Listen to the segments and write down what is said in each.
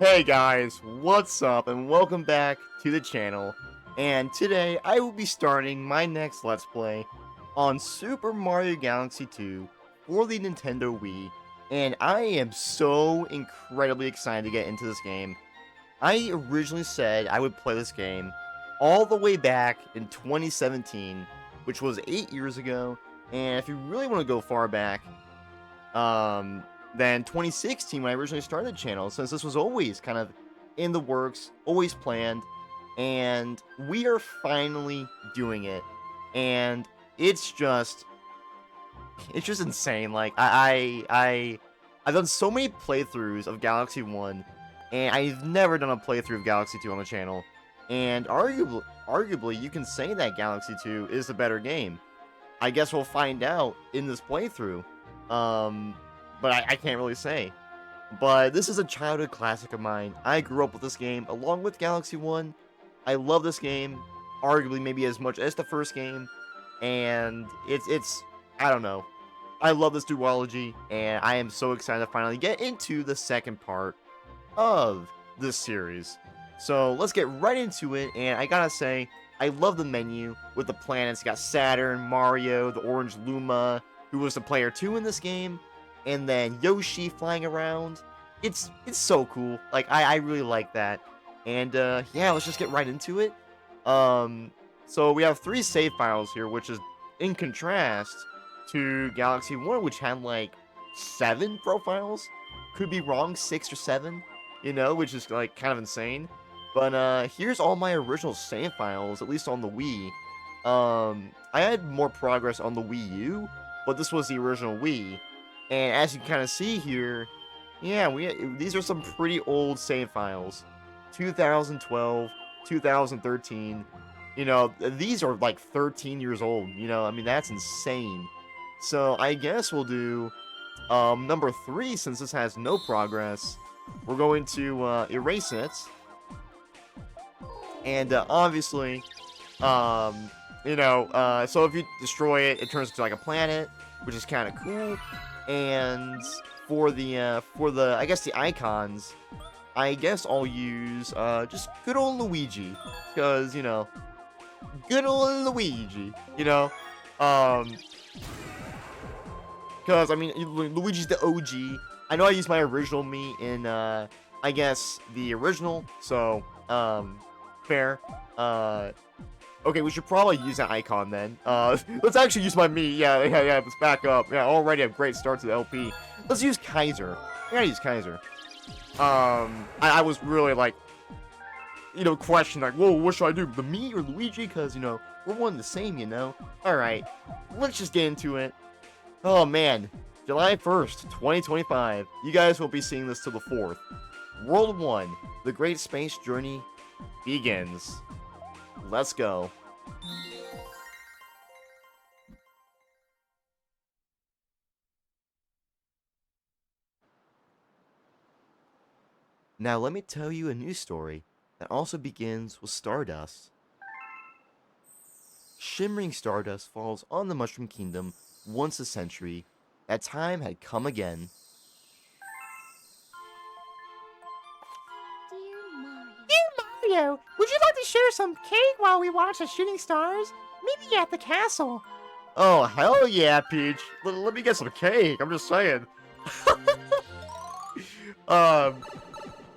Hey guys, what's up and welcome back to the channel. And today I will be starting my next Let's Play on Super Mario Galaxy 2 for the Nintendo Wii. And I am so incredibly excited to get into this game. I originally said I would play this game all the way back in 2017, which was 8 years ago. And if you really want to go far back, than 2016 when I originally started the channel, since this was always kind of in the works, always planned, and we are finally doing it. And it's just insane. Like I've done so many playthroughs of Galaxy 1, and I've never done a playthrough of Galaxy 2 on the channel. And arguably you can say that Galaxy 2 is the better game. I guess we'll find out in this playthrough. But I can't really say. But this is a childhood classic of mine. I grew up with this game along with Galaxy 1. I love this game, arguably maybe as much as the first game. And it's I don't know. I love this duology, and I am so excited to finally get into the second part of this series. So let's get right into it, and I gotta say, I love the menu with the planets. You got Saturn, Mario, the orange Luma, who was the player 2 in this game, and then Yoshi flying around. It's so cool. Like, I really like that. And, yeah, let's just get right into it. So we have 3 save files here, which is in contrast to Galaxy 1, which had, like, 7 profiles. Could be wrong, 6 or 7, you know, which is, like, kind of insane. But, here's all my original save files, at least on the Wii. I had more progress on the Wii U, but this was the original Wii. And as you can kind of see here, yeah, these are some pretty old save files. 2012, 2013. You know, these are like 13 years old. You know, I mean, that's insane. So I guess we'll do number 3, since this has no progress. We're going to erase it. And obviously, you know, so if you destroy it, it turns into like a planet, which is kind of cool. And for the I guess the icons, I guess I'll use just good old Luigi, because you know, good old Luigi, you know, because I mean Luigi's the OG. I know I used my original me in I guess the original, so fair. Okay, we should probably use that icon then. Let's actually use my me. Yeah, let's back up. Yeah, already a great start to the LP. Let's use Kaiser. I gotta use Kaiser. I was really like, you know, questioning like, whoa, what should I do? The me or Luigi? Because, you know, we're one and the same, you know? Alright, let's just get into it. Oh, man. July 1st, 2025. You guys will be seeing this till the 4th. World 1, the Great Space Journey begins. Let's go. Now let me tell you a new story that also begins with stardust. Shimmering stardust falls on the Mushroom Kingdom once a century. That time had come again. Mario, would you like to share some cake while we watch the shooting stars? Maybe at the castle. Oh, hell yeah, Peach. Let me get some cake. I'm just saying.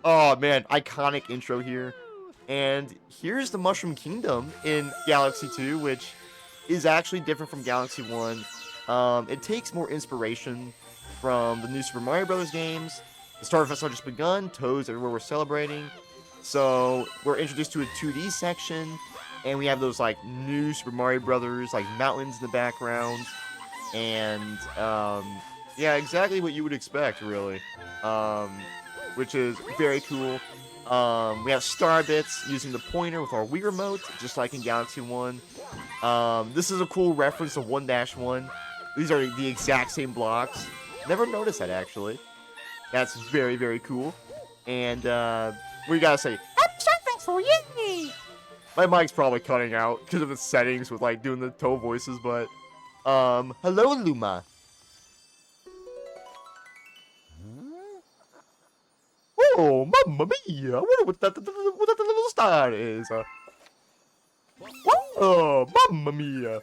Oh man, iconic intro here. And here's the Mushroom Kingdom in Galaxy 2, which is actually different from Galaxy 1. It takes more inspiration from the new Super Mario Bros. Games. The Star Festival just begun, Toads everywhere we're celebrating. So we're introduced to a 2D section, and we have those like new Super Mario Brothers like mountains in the background, and yeah, exactly what you would expect, really. Which is very cool. We have star bits using the pointer with our Wii remote, just like in Galaxy 1. This is a cool reference to 1-1. These are the exact same blocks. Never noticed that, actually. That's very, very cool. And, we gotta say, Happy something for you! my mic's probably cutting out because of the settings with, like, doing the toe voices, but, hello, Luma. Woo! Oh, mamma mia! I wonder what that little star is. Oh, mamma mia!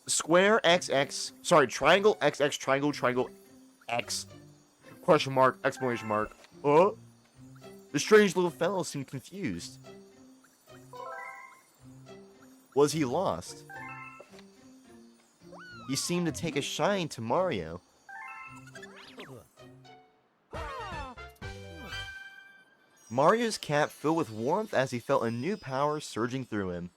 Square XX. Sorry, triangle XX triangle triangle X. Question mark! Exclamation mark. The strange little fellow seemed confused. Was he lost? He seemed to take a shine to Mario. Mario's cap filled with warmth as he felt a new power surging through him.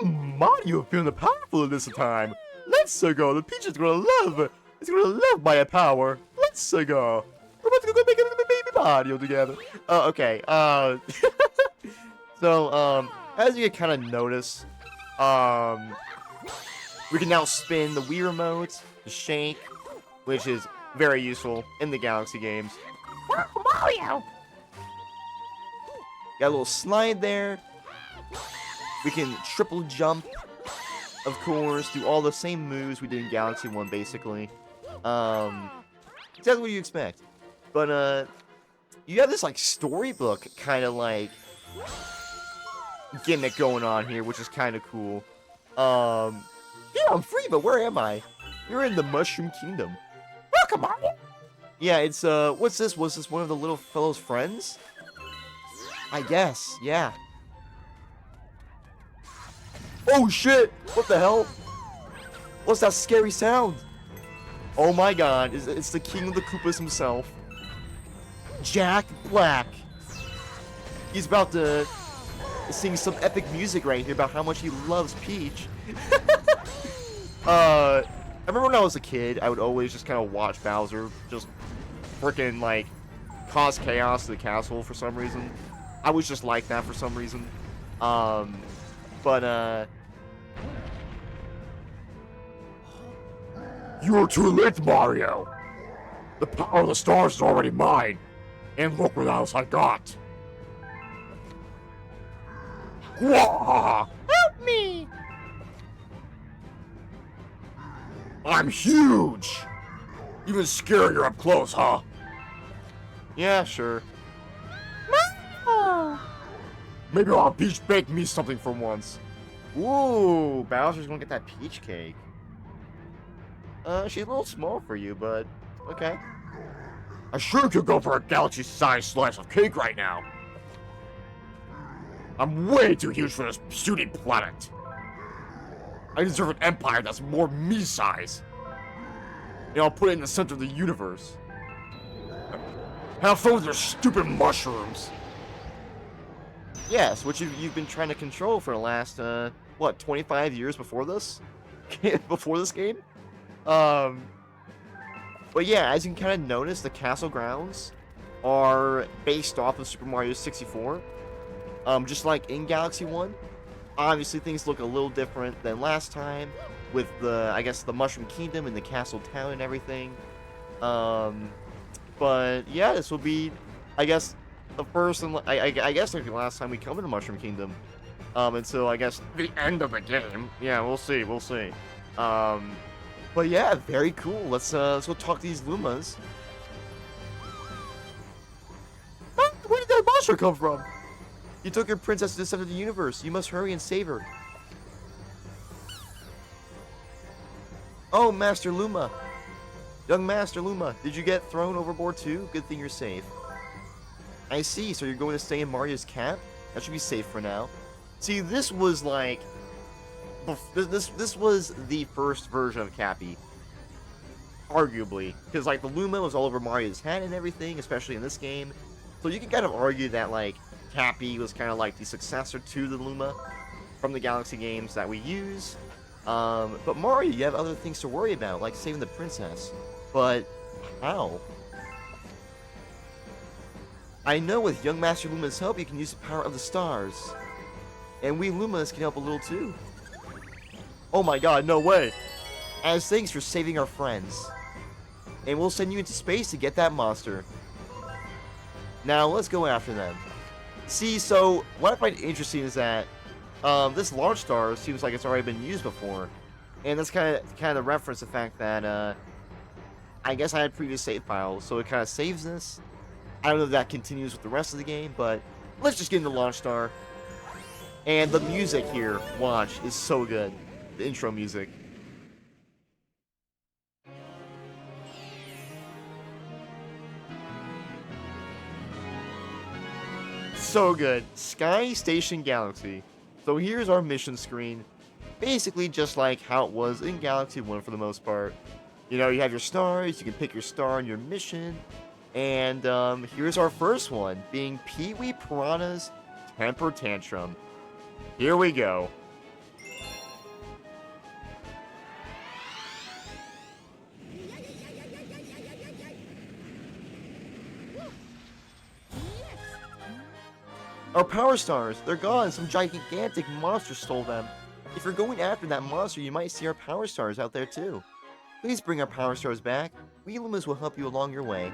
Mario feeling the powerful this time. Let's go. The Peach is gonna love. It's gonna love my power. Let's go. We're about to go make a baby Mario together. Okay. So, as you can kind of notice, we can now spin the Wii remote, the shake, which is very useful in the Galaxy games. Mario! Got a little slide there. We can triple jump, of course, do all the same moves we did in Galaxy 1, basically. Exactly what you expect. But, you have this, like, storybook kind of, like, gimmick going on here, which is kind of cool. Yeah, I'm free, but where am I? You're in the Mushroom Kingdom. Welcome, Mario! Yeah, it's, what's this? Was this one of the little fellow's friends? I guess, yeah. Oh, shit! What the hell? What's that scary sound? Oh my god, it's the King of the Koopas himself. Jack Black. He's about to sing some epic music right here about how much he loves Peach. I remember when I was a kid, I would always just kind of watch Bowser just freaking, like, cause chaos to the castle for some reason. I was just like that for some reason. You're too late, Mario! The power of the stars is already mine! And look what else I got! Wah! Help me! I'm huge! Even scarier up close, huh? Yeah, sure. Mario! Maybe I'll have Peach bake me something for once. Ooh, Bowser's gonna get that peach cake. She's a little small for you, but okay. I sure could go for a galaxy-sized slice of cake right now. I'm way too huge for this puny planet. I deserve an empire that's more me-size. And I'll put it in the center of the universe. Have fun with your stupid mushrooms. Yes, which you've been trying to control for the last, what, 25 years before this? Before this game? But yeah, as you can kind of notice, the castle grounds are based off of Super Mario 64. Just like in Galaxy 1. Obviously, things look a little different than last time with the, I guess, the Mushroom Kingdom and the castle town and everything. But yeah, this will be, I guess, the first and I guess like the last time we come into Mushroom Kingdom. Until I guess the end of the game. Yeah, we'll see. But yeah, very cool. Let's go talk to these Lumas. Huh? Where did that monster come from? You took your princess to the center of the universe. You must hurry and save her. Oh, Master Luma. Young Master Luma, did you get thrown overboard too? Good thing you're safe. I see, so you're going to stay in Mario's cap? That should be safe for now. See, this was like... This was the first version of Cappy. Arguably. Because, like, the Luma was all over Mario's head and everything, especially in this game. So you can kind of argue that, like, Cappy was kind of like the successor to the Luma from the Galaxy games that we use. But Mario, you have other things to worry about, like saving the princess. But how? I know with young Master Luma's help, you can use the power of the stars. And we Lumas can help a little too. Oh my god, no way! As thanks for saving our friends. And we'll send you into space to get that monster. Now, let's go after them. See, so, what I find interesting is that this large star seems like it's already been used before. And that's kind of reference the fact that, I guess I had previous save files, so it kind of saves this. I don't know if that continues with the rest of the game, but let's just get into Launch Star. And the music here, watch, is so good. The intro music. So good. Sky Station Galaxy. So here's our mission screen. Basically just like how it was in Galaxy 1 for the most part. You know, you have your stars, you can pick your star in your mission. And here's our first one, being Pee-wee Piranha's Temper Tantrum. Here we go. Our power stars, they're gone. Some gigantic monster stole them. If you're going after that monster, you might see our power stars out there too. Please bring our power stars back. We Lumas will help you along your way.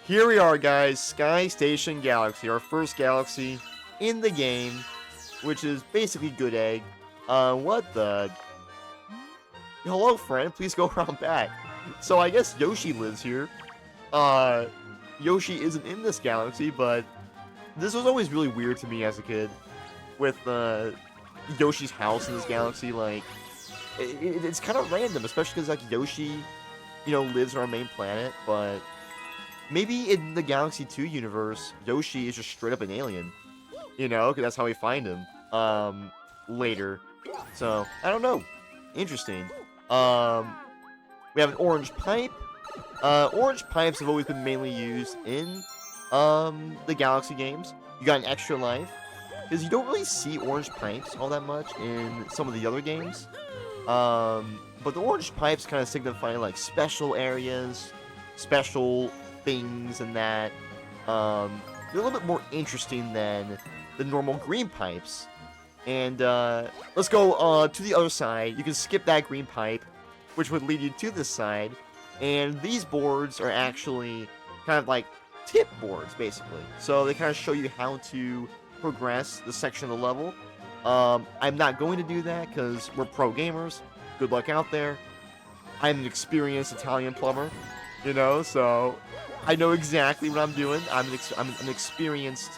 Here we are, guys. Sky Station Galaxy, our first galaxy in the game, which is basically Good Egg. What the? Hello, friend. Please go around back. So I guess Yoshi lives here. Yoshi isn't in this galaxy, but this was always really weird to me as a kid, with Yoshi's house in this galaxy. Like, it's kind of random, especially because like Yoshi, you know, lives on our main planet, but maybe in the Galaxy 2 universe, Yoshi is just straight up an alien. You know, because that's how we find him later. So I don't know. Interesting. We have an orange pipe. Orange pipes have always been mainly used in the Galaxy games. You got an extra life, because you don't really see orange pipes all that much in some of the other games. But the orange pipes kind of signify like special areas, special things, and that. They're a little bit more interesting than the normal green pipes. And let's go to the other side. You can skip that green pipe, which would lead you to this side. And these boards are actually kind of like tip boards, basically. So they kind of show you how to progress the section of the level. I'm not going to do that because we're pro gamers. Good luck out there. I'm an experienced Italian plumber, you know, so I know exactly what I'm doing. I'm an experienced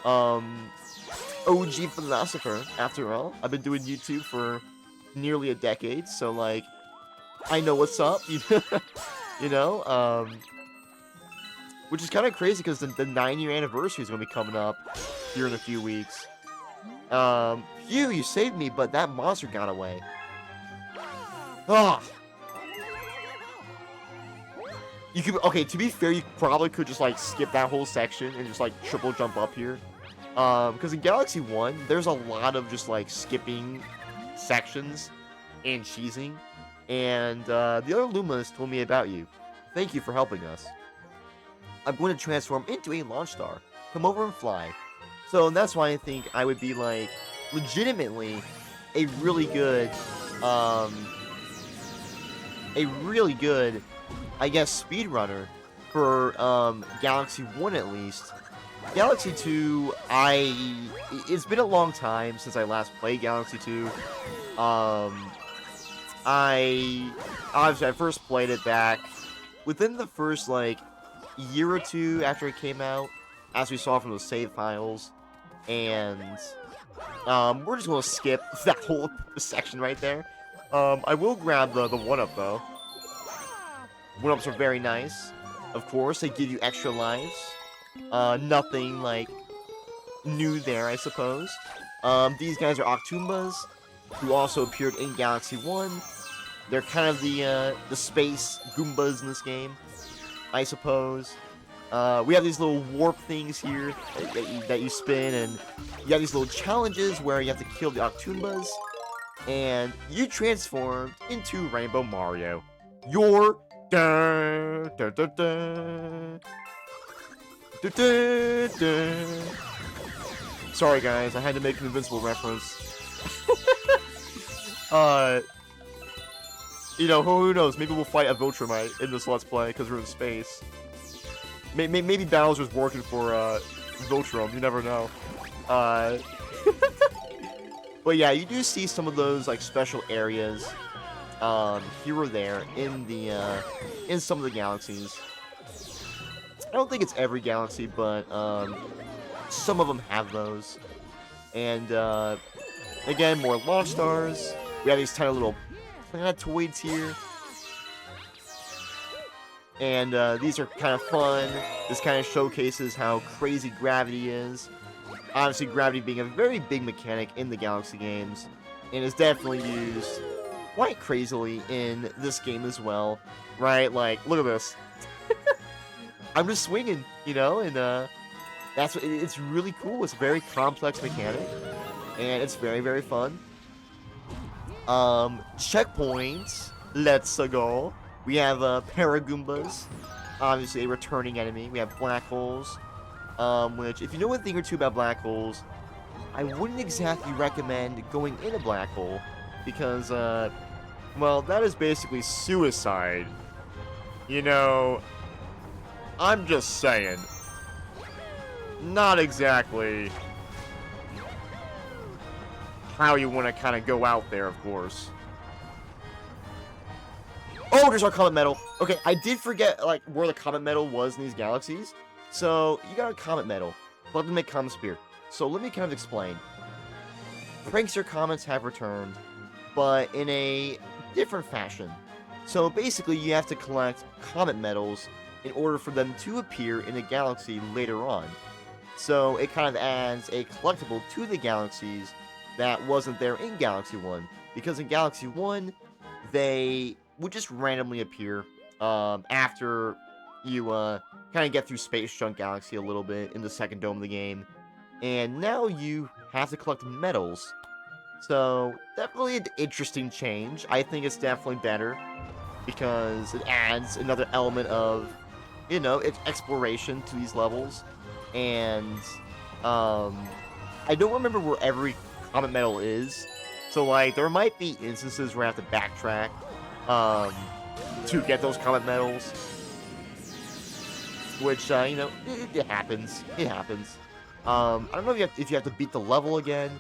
OG philosopher, after all. I've been doing YouTube for nearly a decade, so like I know what's up, you know, which is kind of crazy because the 9-year anniversary is going to be coming up here in a few weeks. Phew, you saved me, but that monster got away. Ah. You could, okay, to be fair, you probably could just, like, skip that whole section and just, like, triple jump up here. Because in Galaxy 1, there's a lot of just, like, skipping sections and cheesing. And, the other Lumas told me about you. Thank you for helping us. I'm going to transform into a launch star. Come over and fly. So that's why I think I would be, like, legitimately a really good, I guess, speedrunner for, Galaxy 1 at least. Galaxy 2, it's been a long time since I last played Galaxy 2. I first played it back within the first, like, year or two after it came out, as we saw from the save files. And we're just gonna skip that whole section right there. I will grab the 1-up though. 1-ups are very nice. Of course, they give you extra lives. Nothing like new there, I suppose. These guys are Octoombas, who also appeared in Galaxy 1. They're kind of the space Goombas in this game, I suppose. We have these little warp things here that you spin, and you have these little challenges where you have to kill the Octoombas, and you transform into Rainbow Mario. Your dun, dun, dun, dun, dun, dun, dun. Sorry guys, I had to make an Invincible reference. You know, who knows? Maybe we'll fight a Viltrumite in this Let's Play because we're in space. Maybe Bowser's working for Viltrum. You never know. But yeah, you do see some of those like special areas here or there in the in some of the galaxies. I don't think it's every galaxy, but some of them have those. And again, more launch stars. We have these tiny little planetoids here. And these are kind of fun. This kind of showcases how crazy gravity is. Obviously, gravity being a very big mechanic in the Galaxy games, and is definitely used quite crazily in this game as well, right? Like, look at this. I'm just swinging, you know, and it's really cool. It's a very complex mechanic, and it's very, very fun. Checkpoints. Let's go. We have Paragoombas, obviously a returning enemy. We have black holes, which, if you know a thing or two about black holes, I wouldn't exactly recommend going in a black hole, because, well, that is basically suicide. You know, I'm just saying. Not exactly how you want to kind of go out there, of course. Oh, there's our comet medal. Okay, I did forget, like, where the comet medal was in these galaxies. So, you got a comet medal. Let me make comet spear. So, let me kind of explain. Prankster comets have returned, but in a different fashion. So, basically, you have to collect comet medals in order for them to appear in a galaxy later on. So, it kind of adds a collectible to the galaxies that wasn't there in Galaxy 1. Because in Galaxy 1, they would just randomly appear after you kind of get through Space Junk Galaxy a little bit in the second dome of the game. And now you have to collect medals. So, definitely an interesting change. I think it's definitely better because it adds another element of, you know, exploration to these levels. And I don't remember where every comet medal is. So, like, there might be instances where I have to backtrack to get those comet medals, which, you know, it happens. It happens. I don't know if you have to beat the level again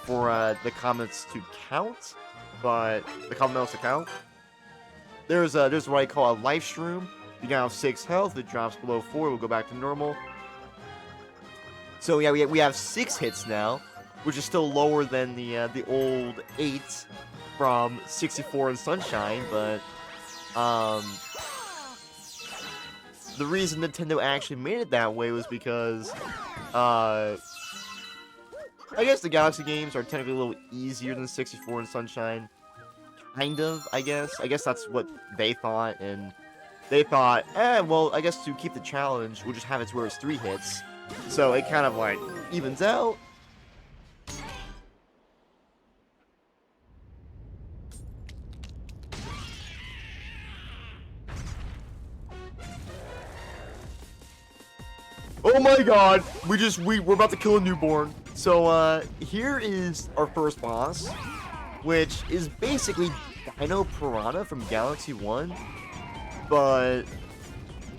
for the comets to count, but the comet medals to count. There's what I call a life shroom. You now have 6 health. It drops below 4. We'll go back to normal. So yeah, we have 6 hits now, which is still lower than the old 8 from 64 and Sunshine, but the reason Nintendo actually made it that way was because I guess the Galaxy games are technically a little easier than 64 and Sunshine. Kind of, I guess. I guess that's what they thought, and they thought, well, I guess to keep the challenge, we'll just have it to where it's 3 hits. So it kind of, like, evens out. Oh my god! We're about to kill a newborn. So, here is our first boss, which is basically Dino Piranha from Galaxy 1, but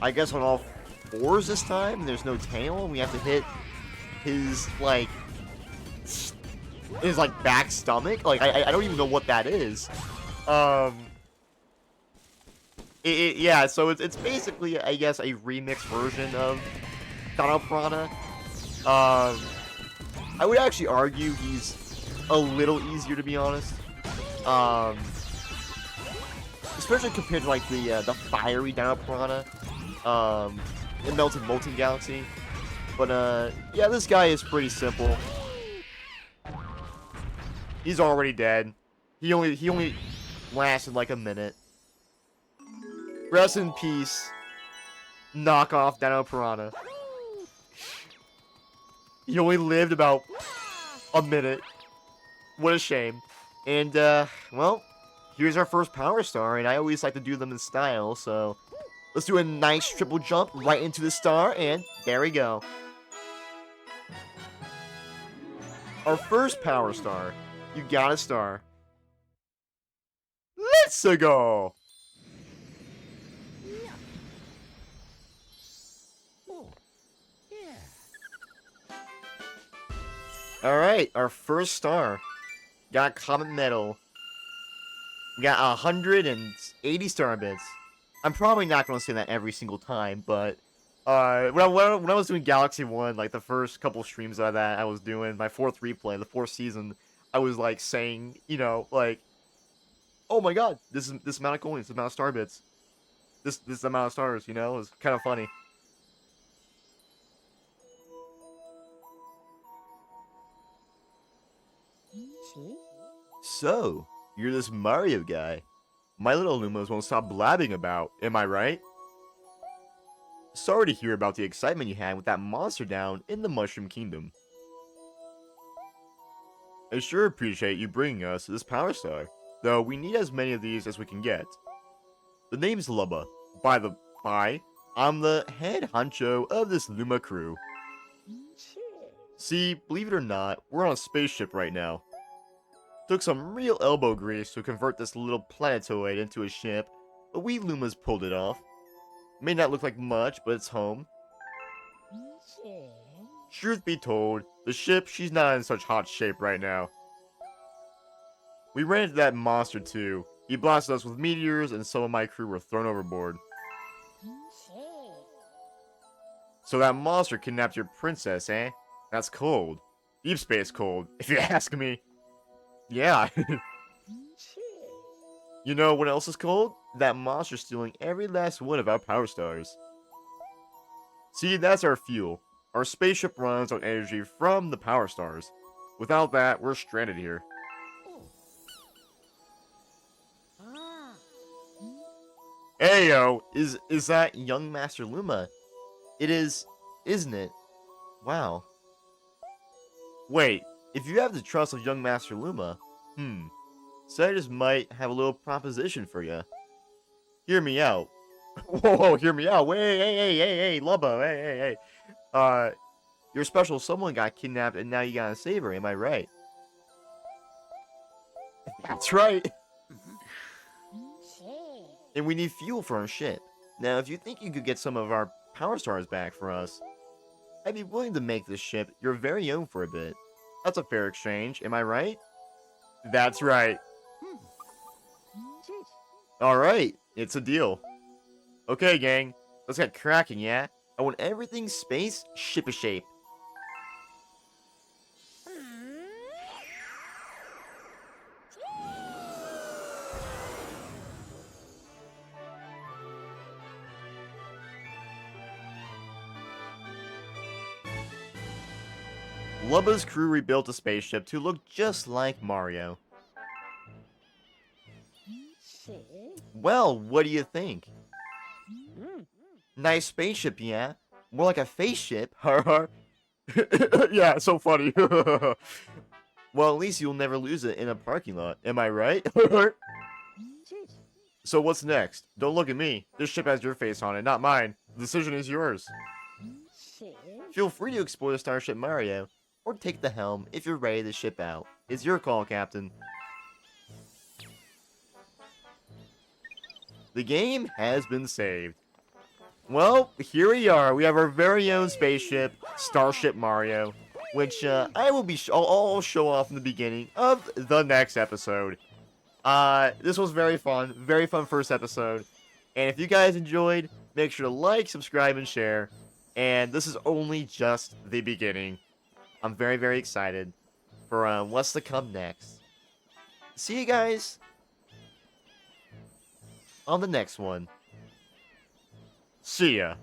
I guess on all 4s this time, and there's no tail, and we have to hit his, like, back stomach. Like, I don't even know what that is. Yeah, so it's basically, I guess, a remixed version of Dino Piranha. I would actually argue he's a little easier, to be honest. Especially compared to, like, the fiery Dino Piranha in Melted Molten Galaxy. But yeah, this guy is pretty simple. He's already dead. He only lasted like a minute. Rest in peace, knockoff Dino Piranha. He only lived about a minute. What a shame. And, well, here's our first Power Star, and I always like to do them in style, so let's do a nice triple jump right into the star, and there we go. Our first Power Star. You got a star. Let's go! Alright, our first star. Got Comet Medal. We got 180 star bits. I'm probably not going to say that every single time, but when I was doing Galaxy 1, like the first couple streams of that I was doing, my 4th replay, the 4th season, I was like saying, you know, like, oh my god, this amount of coins, this amount of star bits, this amount of stars, you know, it was kind of funny. So, you're this Mario guy. My little Lumas won't stop blabbing about, am I right? Sorry to hear about the excitement you had with that monster down in the Mushroom Kingdom. I sure appreciate you bringing us this Power Star, though we need as many of these as we can get. The name's Lubba. By, I'm the head honcho of this Luma crew. See, believe it or not, we're on a spaceship right now. Took some real elbow grease to convert this little planetoid into a ship, but we Lumas pulled it off. May not look like much, but it's home. Truth be told, the ship, she's not in such hot shape right now. We ran into that monster too. He blasted us with meteors and some of my crew were thrown overboard. So that monster kidnapped your princess, eh? That's cold. Deep space cold, if you ask me. Yeah. You know what else is cold? That monster stealing every last one of our power stars. See, that's our fuel. Our spaceship runs on energy from the power stars. Without that, we're stranded here. Ayo, is that young Master Luma? It is, isn't it? Wow. Wait, if you have the trust of young Master Luma, so I just might have a little proposition for you. Hear me out. Whoa, hear me out. Wait, hey, Lubba, hey. Your special someone got kidnapped and now you gotta save her, am I right? That's right. And we need fuel for our ship. Now, if you think you could get some of our power stars back for us, I'd be willing to make this ship your very own for a bit. That's a fair exchange, am I right? That's right. Alright, it's a deal. Okay, gang, let's get cracking, yeah? I want everything space ship-a-shape. Lubba's crew rebuilt a spaceship to look just like Mario. Well, what do you think? Nice spaceship, yeah? More like a face ship, yeah, so funny. Well, at least you'll never lose it in a parking lot, am I right? So what's next? Don't look at me. This ship has your face on it, not mine. The decision is yours. Feel free to explore the Starship Mario, or take the helm if you're ready to ship out. It's your call, Captain. The game has been saved. Well, here we are. We have our very own spaceship, Starship Mario, which I will be. I'll show off in the beginning of the next episode. This was very fun first episode. And if you guys enjoyed, make sure to like, subscribe, and share. And this is only just the beginning. I'm very excited for what's to come next. See you guys on the next one. See ya.